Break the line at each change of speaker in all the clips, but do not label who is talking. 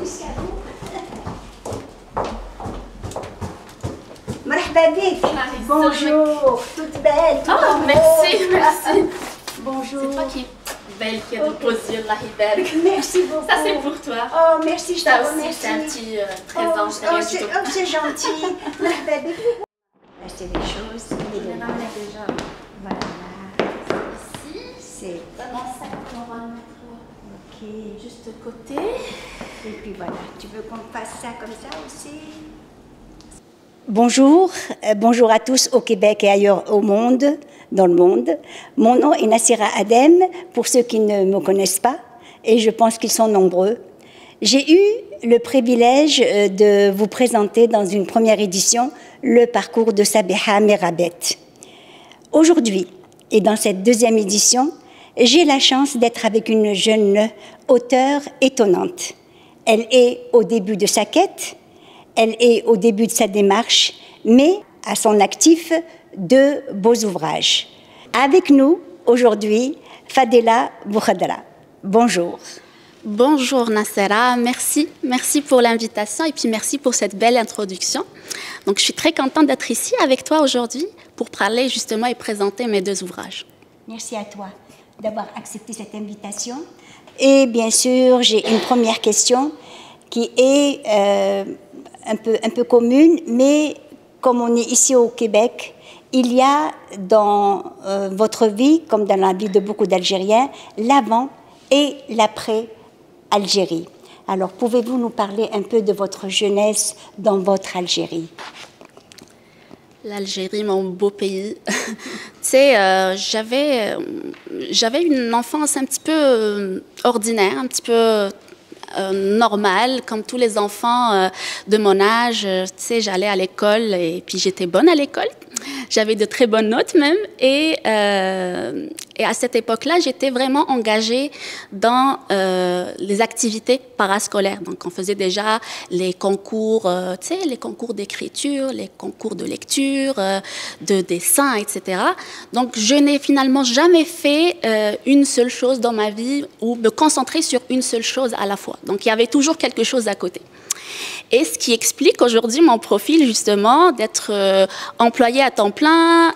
jusqu'à vous. Marhaba bik. Bonjour, toute belle, toute en
merci,
rose.
merci.
Bonjour.
C'est toi qui es belle, qui a déposé Allah Ibarak.
Merci beaucoup.
Ça, c'est pour toi.
Oh, merci, je te
Ça aussi,
remercie.
c'est un petit présent.
C'est gentil. Marhaba bik. Acheter des choses.
Je les ramenais déjà.
Voilà.
Ici,
C'est...
dans mon sac, on va le mettre
Ok.
juste de côté.
Et puis voilà, tu veux qu'on fasse ça comme ça aussi? Bonjour, bonjour à tous au Québec et ailleurs au monde, dans le monde. Mon nom est Nassira Adem, pour ceux qui ne me connaissent pas, et je pense qu'ils sont nombreux. J'ai eu le privilège de vous présenter dans une première édition le parcours de Sabiha Merabet. Aujourd'hui, et dans cette deuxième édition, j'ai la chance d'être avec une jeune auteure étonnante. Elle est au début de sa quête, elle est au début de sa démarche, mais à son actif de beaux ouvrages. Avec nous aujourd'hui, Fadela Boukhadra. Bonjour.
Bonjour Nassira, merci pour l'invitation et puis merci pour cette belle introduction. Donc je suis très contente d'être ici avec toi aujourd'hui pour parler justement et présenter mes deux ouvrages.
Merci à toi d'avoir accepté cette invitation. Et bien sûr, j'ai une première question qui est un peu commune, mais comme on est ici au Québec, il y a dans votre vie, comme dans la vie de beaucoup d'Algériens, l'avant et l'après Algérie. Alors, pouvez-vous nous parler un peu de votre jeunesse dans votre Algérie?
L'Algérie, mon beau pays. Tu sais, j'avais une enfance un petit peu ordinaire, un petit peu normale, comme tous les enfants de mon âge. Tu sais, j'allais à l'école et puis j'étais bonne à l'école. J'avais de très bonnes notes même. Et à cette époque-là, j'étais vraiment engagée dans les activités parascolaires. Donc, on faisait déjà les concours, tu sais, les concours d'écriture, les concours de lecture, de dessin, etc. Donc, je n'ai finalement jamais fait une seule chose dans ma vie ou me concentrer sur une seule chose à la fois. Donc, il y avait toujours quelque chose à côté. Et ce qui explique aujourd'hui mon profil, justement, d'être employée à temps plein,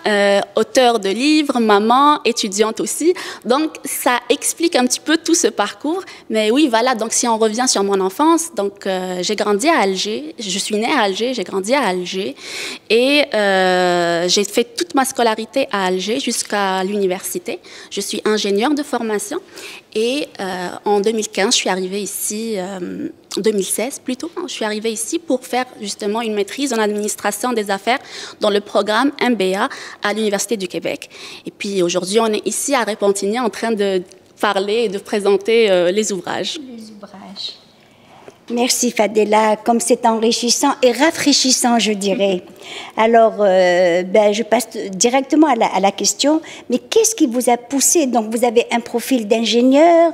auteure de livres, maman, étudiante aussi. Donc, ça explique un petit peu tout ce parcours. Mais oui, voilà, donc si on revient sur mon enfance, donc j'ai grandi à Alger, je suis née à Alger, j'ai grandi à Alger. Et j'ai fait toute ma scolarité à Alger jusqu'à l'université. Je suis ingénieure de formation. Et en 2015, je suis arrivée ici, 2016 plutôt, je suis arrivée ici pour faire justement une maîtrise en administration des affaires dans le programme MBA à l'Université du Québec. Et puis aujourd'hui, on est ici à Repentigny en train de parler et de présenter les ouvrages.
Les ouvrages. Merci Fadela, comme c'est enrichissant et rafraîchissant, je dirais. Alors, je passe directement à la question. Mais qu'est-ce qui vous a poussé? Donc, vous avez un profil d'ingénieur,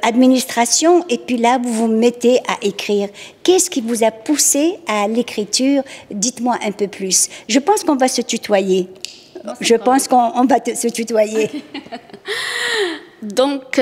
administration, et puis là, vous vous mettez à écrire. Qu'est-ce qui vous a poussé à l'écriture? Dites-moi un peu plus. Je pense qu'on va se tutoyer. Je pense qu'on va se tutoyer. Okay.
Donc,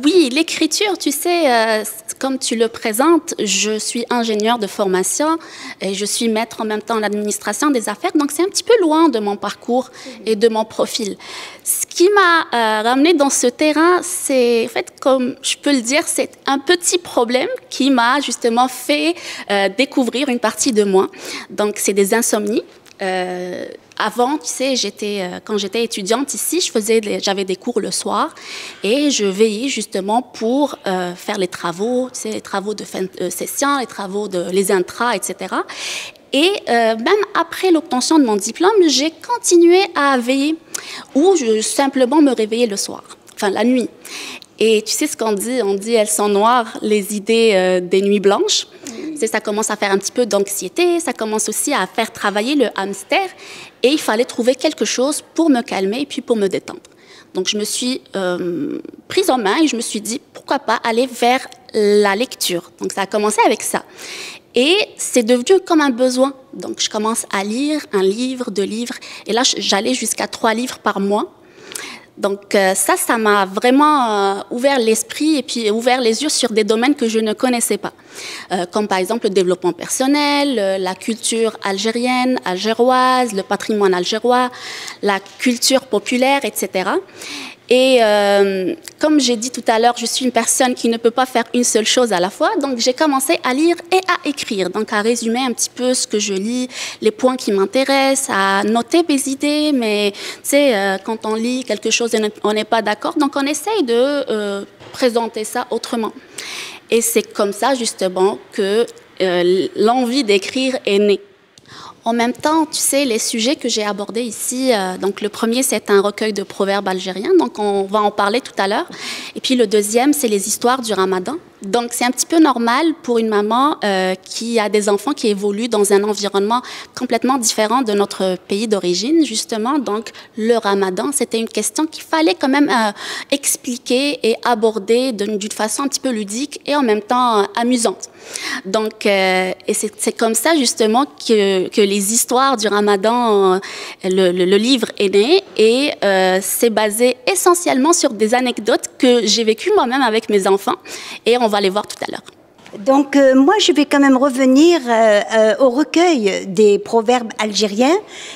oui, l'écriture, tu sais, comme tu le présentes, je suis ingénieure de formation et je suis maître en même temps en administration des affaires. Donc, c'est un petit peu loin de mon parcours et de mon profil. Ce qui m'a ramenée dans ce terrain, c'est, en fait, comme je peux le dire, c'est un petit problème qui m'a justement fait découvrir une partie de moi. Donc, c'est des insomnies. Avant, tu sais, quand j'étais étudiante ici, j'avais des cours le soir et je veillais justement pour faire les travaux, tu sais, les travaux de fin de session, les intras, etc. Et même après l'obtention de mon diplôme, j'ai continué à veiller ou simplement me réveiller le soir, enfin la nuit. Et tu sais ce qu'on dit? On dit elles sont noires, les idées des nuits blanches. Ça commence à faire un petit peu d'anxiété, ça commence aussi à faire travailler le hamster. Et il fallait trouver quelque chose pour me calmer et puis pour me détendre. Donc, je me suis prise en main et je me suis dit, pourquoi pas aller vers la lecture. Donc, ça a commencé avec ça. Et c'est devenu comme un besoin. Donc, je commence à lire un livre, 2 livres. Et là, j'allais jusqu'à 3 livres par mois. Donc ça m'a vraiment ouvert l'esprit et puis ouvert les yeux sur des domaines que je ne connaissais pas, comme par exemple le développement personnel, la culture algérienne, algéroise, le patrimoine algérois, la culture populaire, etc. Et comme j'ai dit tout à l'heure, je suis une personne qui ne peut pas faire une seule chose à la fois, donc j'ai commencé à lire et à écrire, donc à résumer un petit peu ce que je lis, les points qui m'intéressent, à noter mes idées, mais tu sais, quand on lit quelque chose et on n'est pas d'accord, donc on essaye de présenter ça autrement. Et c'est comme ça justement que l'envie d'écrire est née. En même temps, tu sais, les sujets que j'ai abordés ici, donc le premier, c'est un recueil de proverbes algériens, donc on va en parler tout à l'heure. Et puis le deuxième, c'est les histoires du Ramadan. Donc c'est un petit peu normal pour une maman qui a des enfants qui évoluent dans un environnement complètement différent de notre pays d'origine, justement. Donc le Ramadan, c'était une question qu'il fallait quand même expliquer et aborder d'une façon un petit peu ludique et en même temps amusante. Donc, et c'est comme ça justement que les histoires du Ramadan, le livre est né, et c'est basé essentiellement sur des anecdotes que j'ai vécues moi-même avec mes enfants, et on va les voir tout à l'heure.
Donc moi je vais quand même revenir au recueil des proverbes algériens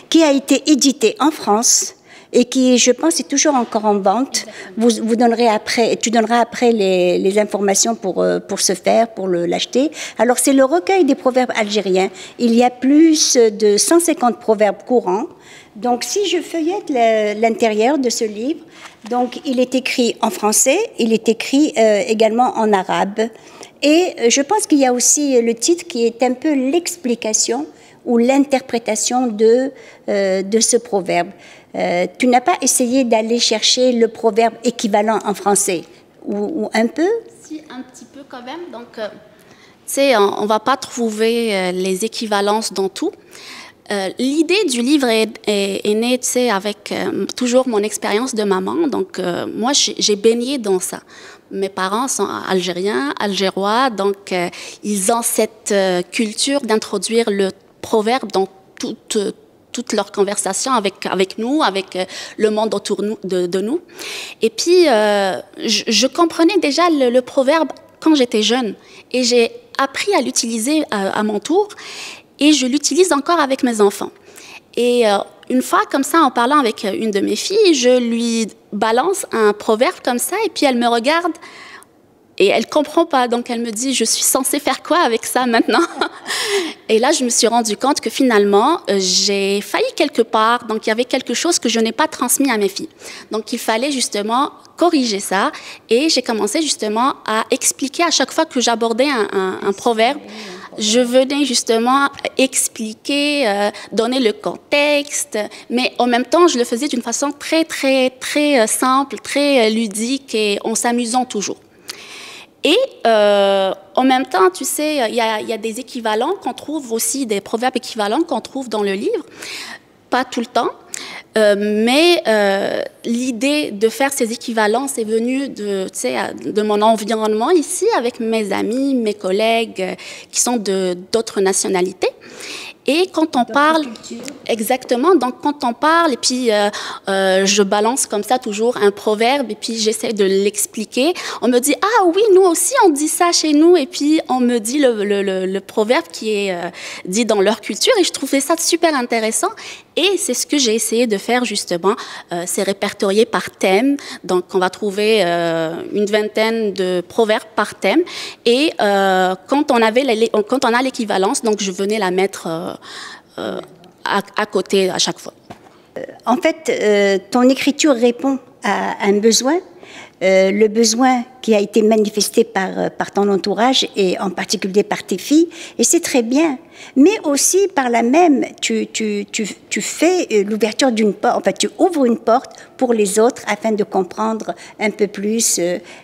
qui a été édité en France et qui, je pense, est toujours encore en vente. Vous donnerez après, tu donneras après les informations pour ce faire, pour l'acheter. Alors, c'est le recueil des proverbes algériens. Il y a plus de 150 proverbes courants. Donc, si je feuillette l'intérieur de ce livre, donc, il est écrit en français, il est écrit également en arabe. Et je pense qu'il y a aussi le titre qui est un peu l'explication ou l'interprétation de ce proverbe. Tu n'as pas essayé d'aller chercher le proverbe équivalent en français ou un peu?
Si, un petit peu quand même. Donc, tu sais, on ne va pas trouver les équivalences dans tout. L'idée du livre est née, tu sais, avec toujours mon expérience de maman. Donc, moi, j'ai baigné dans ça. Mes parents sont algériens, algérois, donc ils ont cette culture d'introduire le proverbe dans toute leur conversation avec nous, avec le monde autour de nous. Et puis, je comprenais déjà le proverbe quand j'étais jeune. Et j'ai appris à l'utiliser à mon tour. Et je l'utilise encore avec mes enfants. Et une fois, comme ça, en parlant avec une de mes filles, je lui balance un proverbe comme ça. Et puis, elle me regarde. Et elle ne comprend pas, donc elle me dit « Je suis censée faire quoi avec ça maintenant ?» Et là, je me suis rendu compte que finalement, j'ai failli quelque part. Donc, il y avait quelque chose que je n'ai pas transmis à mes filles. Donc, il fallait justement corriger ça. Et j'ai commencé justement à expliquer à chaque fois que j'abordais un proverbe. Je venais justement expliquer, donner le contexte, mais en même temps, je le faisais d'une façon très, très, très simple, très ludique et en s'amusant toujours. Et en même temps, tu sais, il y a des équivalents qu'on trouve aussi, des proverbes équivalents qu'on trouve dans le livre. Pas tout le temps, mais l'idée de faire ces équivalences est venue de mon environnement ici, avec mes amis, mes collègues qui sont d'autres nationalités. Et quand on parle, exactement, donc quand on parle, et puis je balance comme ça toujours un proverbe, et puis j'essaie de l'expliquer, on me dit « Ah oui, nous aussi on dit ça chez nous », et puis on me dit le proverbe qui est dit dans leur culture, et je trouvais ça super intéressant. Et c'est ce que j'ai essayé de faire justement, c'est répertorié par thème, donc on va trouver une vingtaine de proverbes par thème, et quand on a l'équivalence, donc je venais la mettre à côté à chaque fois.
En fait, ton écriture répond à un besoin, le besoin qui a été manifesté par ton entourage et en particulier par tes filles, et c'est très bien. Mais aussi, par là même, tu fais l'ouverture d'une porte, enfin, tu ouvres une porte pour les autres afin de comprendre un peu plus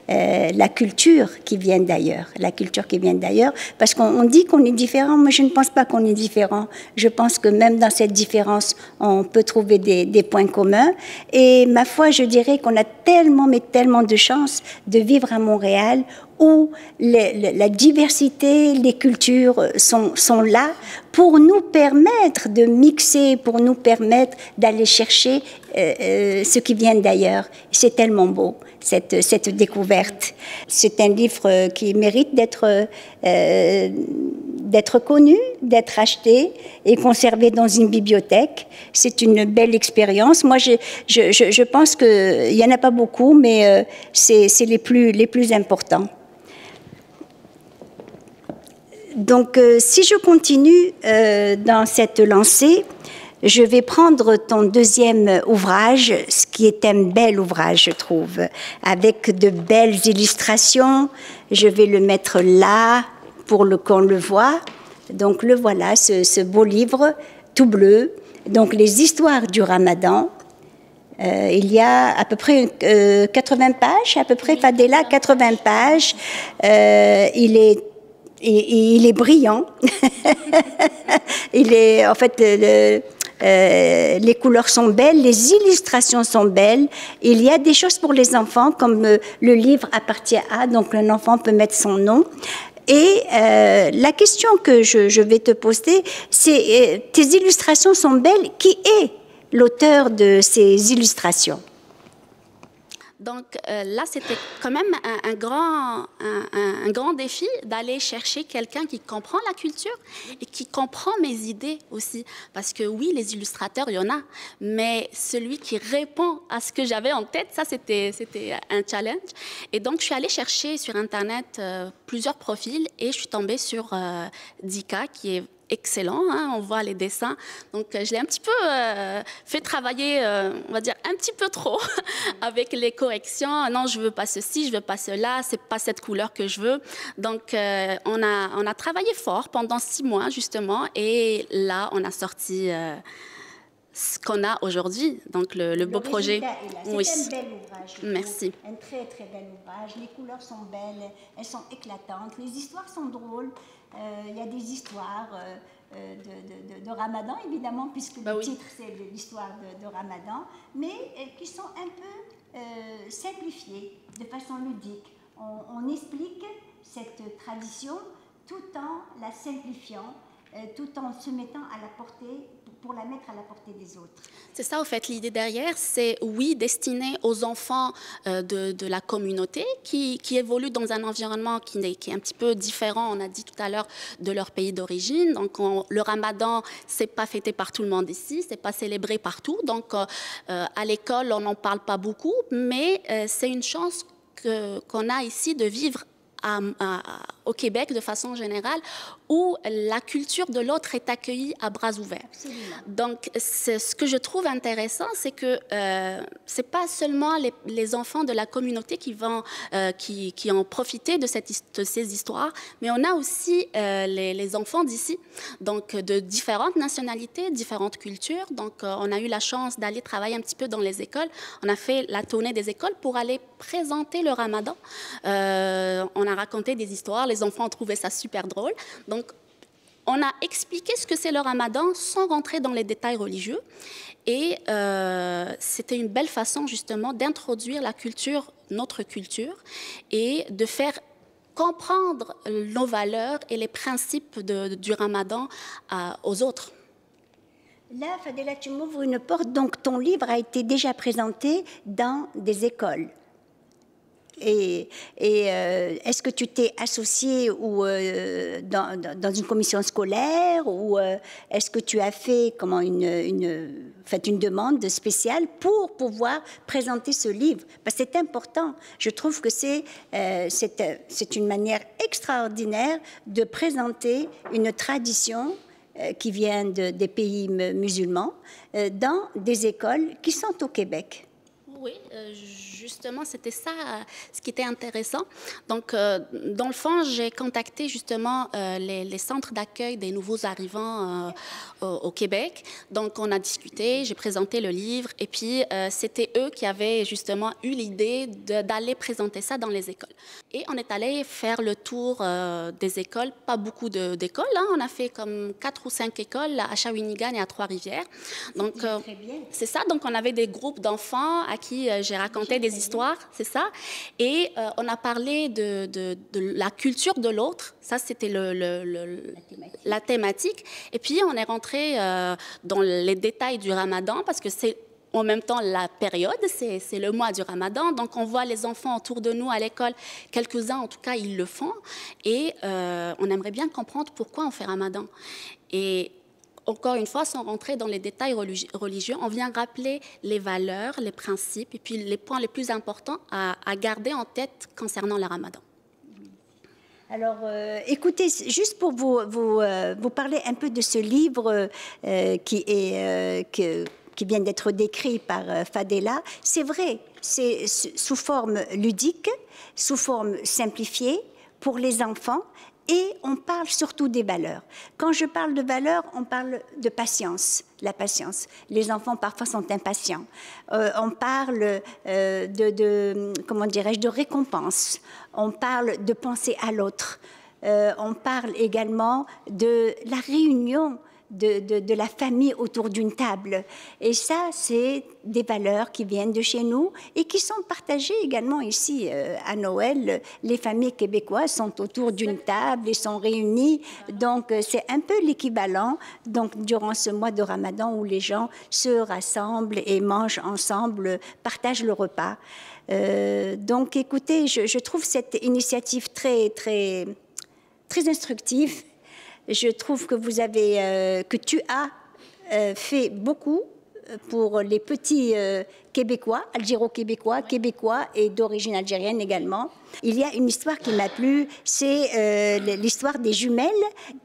la culture qui vient d'ailleurs. La culture qui vient d'ailleurs, parce qu'on dit qu'on est différent. Moi, je ne pense pas qu'on est différent. Je pense que même dans cette différence, on peut trouver des points communs. Et ma foi, je dirais qu'on a tellement, mais tellement de chance de vivre à Montréal où la diversité, les cultures sont là pour nous permettre de mixer, pour nous permettre d'aller chercher ce qui vient d'ailleurs. C'est tellement beau, cette découverte. C'est un livre qui mérite d'être connu, d'être acheté et conservé dans une bibliothèque. C'est une belle expérience. Moi, je pense qu'il n'y en a pas beaucoup, mais c'est les plus importants. Donc, si je continue dans cette lancée, je vais prendre ton deuxième ouvrage, ce qui est un bel ouvrage, je trouve, avec de belles illustrations. Je vais le mettre là pour qu'on le voit. Donc, le voilà, ce beau livre tout bleu. Donc, les histoires du Ramadan. Il y a à peu près 80 pages, à peu près, Fadela, 80 pages. Il est brillant. En fait, les couleurs sont belles, les illustrations sont belles. Il y a des choses pour les enfants, comme le livre appartient à, donc un enfant peut mettre son nom. Et la question que je vais te poser, c'est tes illustrations sont belles. Qui est l'auteur de ces illustrations?
Donc là, c'était quand même un grand défi d'aller chercher quelqu'un qui comprend la culture et qui comprend mes idées aussi. Parce que oui, les illustrateurs, il y en a, mais celui qui répond à ce que j'avais en tête, ça, c'était un challenge. Et donc, je suis allée chercher sur Internet plusieurs profils et je suis tombée sur Dika, qui est excellent, hein, on voit les dessins. Donc, je l'ai un petit peu fait travailler, on va dire, un petit peu trop avec les corrections. Non, je veux pas ceci, je veux pas cela, c'est pas cette couleur que je veux. Donc, on a travaillé fort pendant 6 mois, justement, et là, on a sorti ce qu'on a aujourd'hui, donc le beau projet.
Oui. C'est un bel ouvrage.
Merci.
Un très, très bel ouvrage. Les couleurs sont belles, elles sont éclatantes. Les histoires sont drôles. Il y a des histoires de Ramadan, évidemment, puisque le titre, c'est l'histoire de Ramadan, mais qui sont un peu simplifiées, de façon ludique. On explique cette tradition tout en la simplifiant, tout en se mettant à la portée, pour la mettre à la portée des autres.
C'est ça, au fait, l'idée derrière, c'est, oui, destiné aux enfants de la communauté qui évoluent dans un environnement qui est un petit peu différent, on a dit tout à l'heure, de leur pays d'origine. Donc, le Ramadan, c'est pas fêté par tout le monde ici, c'est pas célébré partout. Donc, à l'école, on n'en parle pas beaucoup, mais c'est une chance qu'on a ici de vivre au Québec de façon générale, où la culture de l'autre est accueillie à bras ouverts.
Absolument.
Donc, ce que je trouve intéressant, c'est que c'est pas seulement les enfants de la communauté qui ont profité de ces histoires, mais on a aussi les enfants d'ici, donc de différentes nationalités, différentes cultures. Donc, on a eu la chance d'aller travailler un petit peu dans les écoles. On a fait la tournée des écoles pour aller présenter le Ramadan. On a raconté des histoires, les enfants ont trouvé ça super drôle. Donc, on a expliqué ce que c'est le Ramadan sans rentrer dans les détails religieux. Et c'était une belle façon, justement, d'introduire la culture, notre culture, et de faire comprendre nos valeurs et les principes du Ramadan aux autres.
Là, Fadela, tu m'ouvres une porte. Donc, ton livre a été déjà présenté dans des écoles. Et est-ce que tu t'es associé ou dans une commission scolaire, ou est-ce que tu as fait une demande spéciale pour pouvoir présenter ce livre? Parce que c'est important. Je trouve que c'est une manière extraordinaire de présenter une tradition qui vient des pays musulmans dans des écoles qui sont au Québec.
Oui, justement, c'était ça ce qui était intéressant. Donc, dans le fond, j'ai contacté justement les centres d'accueil des nouveaux arrivants au Québec. Donc, on a discuté, j'ai présenté le livre, et puis c'était eux qui avaient justement eu l'idée d'aller présenter ça dans les écoles. Et on est allé faire le tour des écoles, pas beaucoup d'écoles, hein. On a fait comme 4 ou 5 écoles à Shawinigan et à Trois-Rivières. Donc,
très bien.
C'est ça, donc on avait des groupes d'enfants à qui j'ai raconté des des histoires, c'est ça. Et on a parlé de la culture de l'autre. Ça, c'était la thématique. Et puis, on est rentré dans les détails du Ramadan parce que c'est en même temps la période, c'est le mois du Ramadan. Donc, on voit les enfants autour de nous à l'école. Quelques-uns, en tout cas, ils le font. Et on aimerait bien comprendre pourquoi on fait Ramadan. Et encore une fois, sans rentrer dans les détails religieux, on vient rappeler les valeurs, les principes et puis les points les plus importants à garder en tête concernant le Ramadan.
Alors, écoutez, juste pour vous parler un peu de ce livre qui vient d'être décrit par Fadela, c'est vrai, c'est sous forme ludique, sous forme simplifiée pour les enfants, et on parle surtout des valeurs. Quand je parle de valeurs, on parle de patience, la patience. Les enfants parfois sont impatients. On parle comment dirais-je, de récompense. On parle de penser à l'autre. On parle également de la réunion de la famille autour d'une table. Et ça, c'est des valeurs qui viennent de chez nous et qui sont partagées également ici à Noël. Les familles québécoises sont autour d'une table et sont réunies. Donc, c'est un peu l'équivalent durant ce mois de Ramadan où les gens se rassemblent et mangent ensemble, partagent le repas. Donc, écoutez, je trouve cette initiative très, très, très instructive. Je trouve que tu as fait beaucoup pour les petits Québécois, algéro-québécois, Québécois et d'origine algérienne également. Il y a une histoire qui m'a plu, c'est l'histoire des jumelles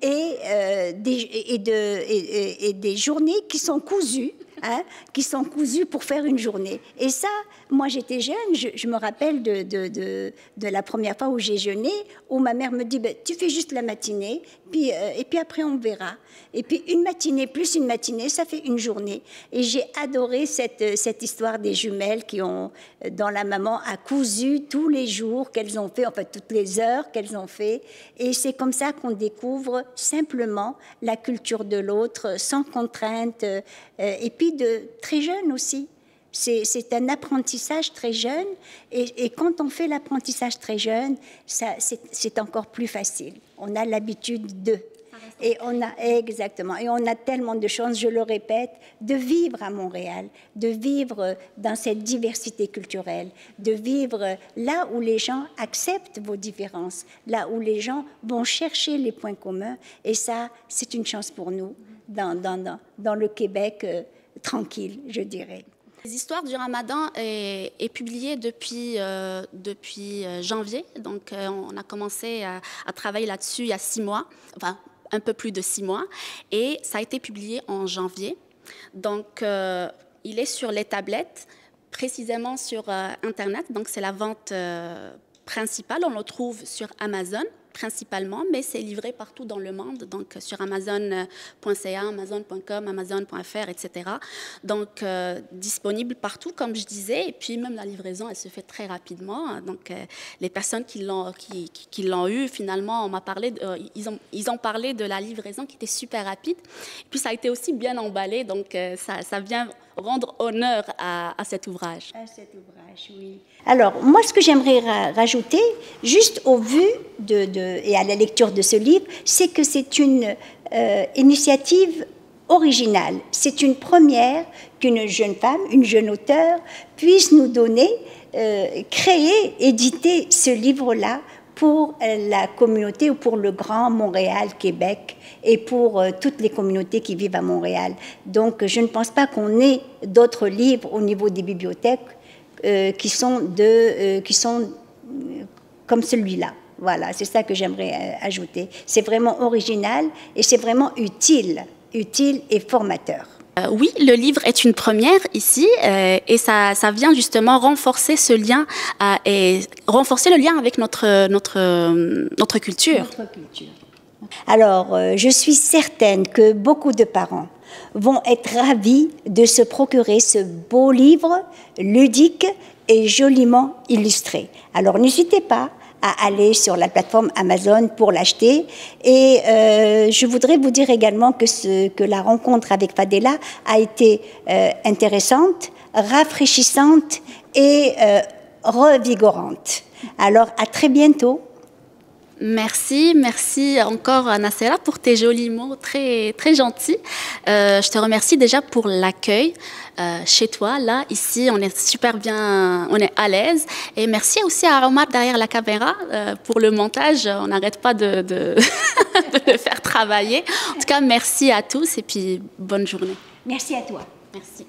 et des journées qui sont cousues. Qui sont cousus pour faire une journée. Et ça, moi j'étais jeune, je me rappelle de la première fois où j'ai jeûné, où ma mère me dit tu fais juste la matinée, et puis après on verra. Et puis une matinée plus une matinée, ça fait une journée. Et j'ai adoré cette histoire des jumelles dont la maman a cousu tous les jours qu'elles ont fait, enfin toutes les heures qu'elles ont fait. Et c'est comme ça qu'on découvre simplement la culture de l'autre, sans contrainte, et puis de très jeune aussi. C'est un apprentissage très jeune et quand on fait l'apprentissage très jeune, c'est encore plus facile. On a l'habitude de. Et on a tellement de chance, je le répète, de vivre à Montréal, de vivre dans cette diversité culturelle, de vivre là où les gens acceptent vos différences, là où les gens vont chercher les points communs. Et ça, c'est une chance pour nous dans le Québec tranquille, je dirais.
Les histoires du Ramadan est publiée depuis janvier. Donc, on a commencé à travailler là-dessus il y a 6 mois, enfin, un peu plus de 6 mois. Et ça a été publié en janvier. Donc, il est sur les tablettes, précisément sur Internet. Donc, c'est la vente principale. On le trouve sur Amazon principalement, mais c'est livré partout dans le monde, donc sur Amazon.ca, Amazon.com, Amazon.fr, etc. Donc, disponible partout, comme je disais, et puis même la livraison, elle se fait très rapidement. Donc, les personnes qui l'ont eu, finalement, on m'a parlé, ils ont parlé de la livraison qui était super rapide. Et puis, ça a été aussi bien emballé, donc ça vient rendre honneur à cet ouvrage.
À cet ouvrage, oui. Alors, moi, ce que j'aimerais rajouter, juste au vu et à la lecture de ce livre, c'est que c'est une initiative originale. C'est une première qu'une jeune femme, une jeune auteure, puisse nous donner, créer, éditer ce livre-là pour la communauté ou pour le Grand Montréal, Québec, et pour toutes les communautés qui vivent à Montréal. Donc, je ne pense pas qu'on ait d'autres livres au niveau des bibliothèques qui sont comme celui-là. Voilà, c'est ça que j'aimerais ajouter. C'est vraiment original et c'est vraiment utile et formateur.
Oui, le livre est une première ici et ça vient justement renforcer ce lien et renforcer le lien avec notre culture.
Alors, je suis certaine que beaucoup de parents vont être ravis de se procurer ce beau livre ludique et joliment illustré. Alors, n'hésitez pas à aller sur la plateforme Amazon pour l'acheter. Et je voudrais vous dire également que la rencontre avec Fadela a été intéressante, rafraîchissante et revigorante. Alors, à très bientôt.
Merci, merci encore Nassera pour tes jolis mots, très, très gentils. Je te remercie déjà pour l'accueil chez toi, là, ici, on est super bien, on est à l'aise. Et merci aussi à Omar derrière la caméra pour le montage, on n'arrête pas de le faire travailler. En tout cas, merci à tous et puis bonne journée.
Merci à toi.
Merci.